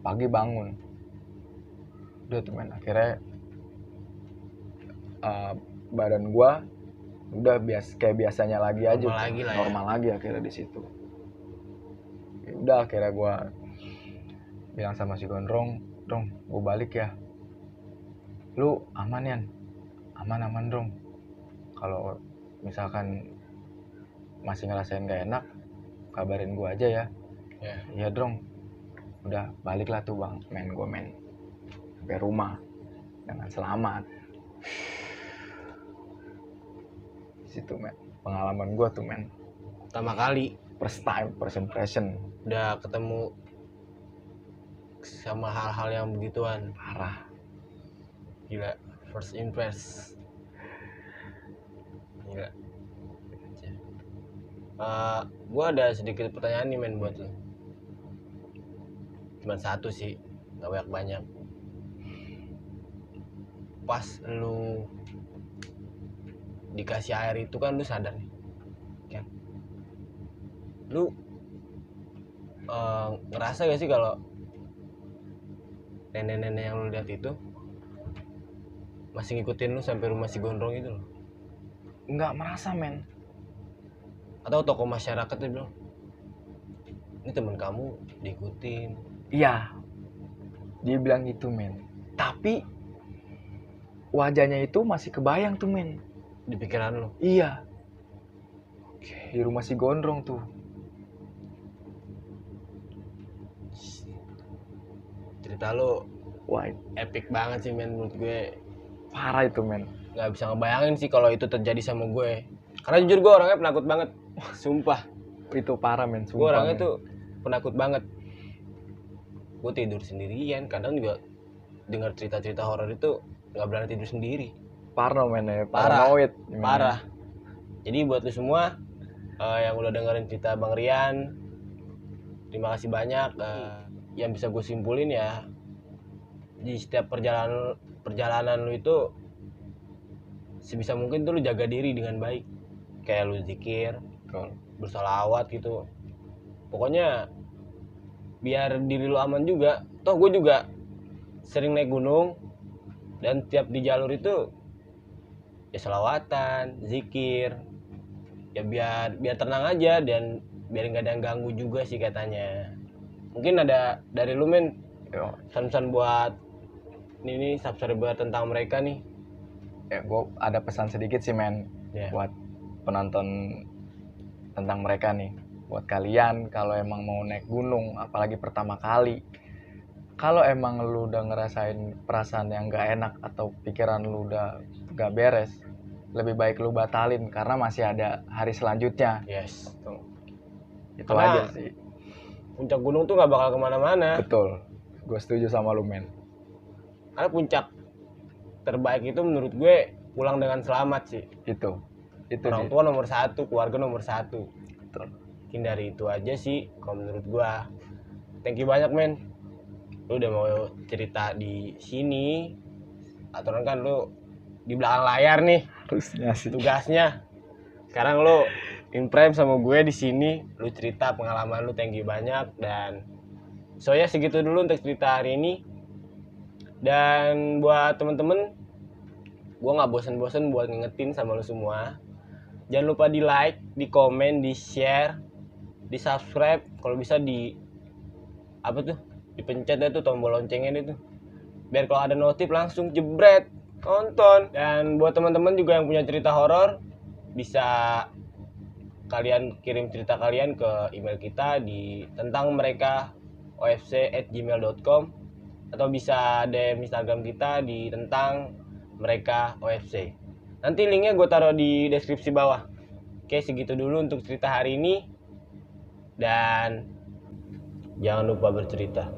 pagi bangun, udah tuh men. Akhirnya badan gue udah kayak biasanya lagi aja, Normal lagi lah ya. normal lagi akhirnya di situ. Ya udah akhirnya gue bilang sama si Gondrong, Dong gue balik ya, lu aman Yan, aman Dong, kalau misalkan masih ngerasain gak enak kabarin gue aja ya. Iya Dong. Udah baliklah tuh bang men, gue men sampai rumah dengan selamat. Situ men pengalaman gue tuh men, Pertama kali first impression. udah ketemu sama hal-hal yang begituan, Parah. gila. First impress, gila. Gue ada sedikit pertanyaan nih men buat lu. Cuman satu sih, gak banyak. Pas lu dikasih air itu kan lu sadar nih kan, lu ngerasa gak sih kalau nenek-nenek yang lu lihat itu masih ngikutin lu sampai rumah si Gondrong itu loh? Nggak merasa men. Atau tokoh masyarakat dia bilang, ini teman kamu diikutin? Iya, dia bilang gitu men, tapi wajahnya itu masih kebayang tuh men Di pikiran lu? iya. Di rumah si Gondrong tuh. Cerita lu Wah epic banget sih men, menurut gue. parah itu men. Gak bisa ngebayangin sih kalau itu terjadi sama gue, karena jujur gue orangnya penakut banget. Sumpah, Itu parah men, gue sumpah orangnya men. tuh penakut banget. Gue tidur sendirian, kadang juga dengar cerita-cerita horor itu nggak berani tidur sendiri. Parno men ya, Parah. paranoid. Parah. Jadi buat lu semua yang udah dengerin cerita Bang Rian, terima kasih banyak. Yang bisa gue simpulin ya, di setiap perjalanan lu itu sebisa mungkin tuh lu jaga diri dengan baik, kayak lu zikir, bersalawat gitu. Pokoknya biar diri lu aman juga. Toh gue juga sering naik gunung, dan tiap di jalur itu ya selawatan, zikir, ya biar tenang aja, dan biar nggak ada yang ganggu juga sih katanya. Mungkin ada dari lu men, pesan-pesan buat ini subscriber tentang mereka nih. Ya gue ada pesan sedikit sih men, buat penonton tentang mereka nih. Buat kalian kalau emang mau naik gunung, apalagi pertama kali, kalau emang lu udah ngerasain perasaan yang gak enak atau pikiran lu udah gak beres, lebih baik lu batalin karena masih ada hari selanjutnya. Yes. Itu Karena aja sih. puncak gunung tuh nggak bakal kemana-mana. Betul, gue setuju sama lu men. Karena puncak terbaik itu menurut gue pulang dengan selamat sih. Itu Orang tua nomor satu, keluarga nomor satu. Betul. Mungkin dari itu aja sih kalau menurut gue. Thank you banyak men, lu udah mau cerita di sini. Aturan kan lu di belakang layar nih Harusnya sih. tugasnya. Sekarang lu in frame sama gue di sini, lu cerita pengalaman lu. Thank you banyak. Dan so ya segitu dulu untuk cerita hari ini. Dan buat temen-temen, gue nggak bosen-bosen buat ngingetin sama lu semua, jangan lupa di like, di komen, di share, di subscribe, kalau bisa di dipencet deh tuh tombol loncengnya itu, biar kalau ada notif langsung jebret nonton. Dan buat teman-teman juga yang punya cerita horor, bisa kalian kirim cerita kalian ke email kita di tentang mereka ofc@gmail.com atau bisa DM Instagram kita di tentang mereka OFC. Nanti linknya gue taruh di deskripsi bawah. Oke, segitu dulu untuk cerita hari ini. Dan jangan lupa bercerita.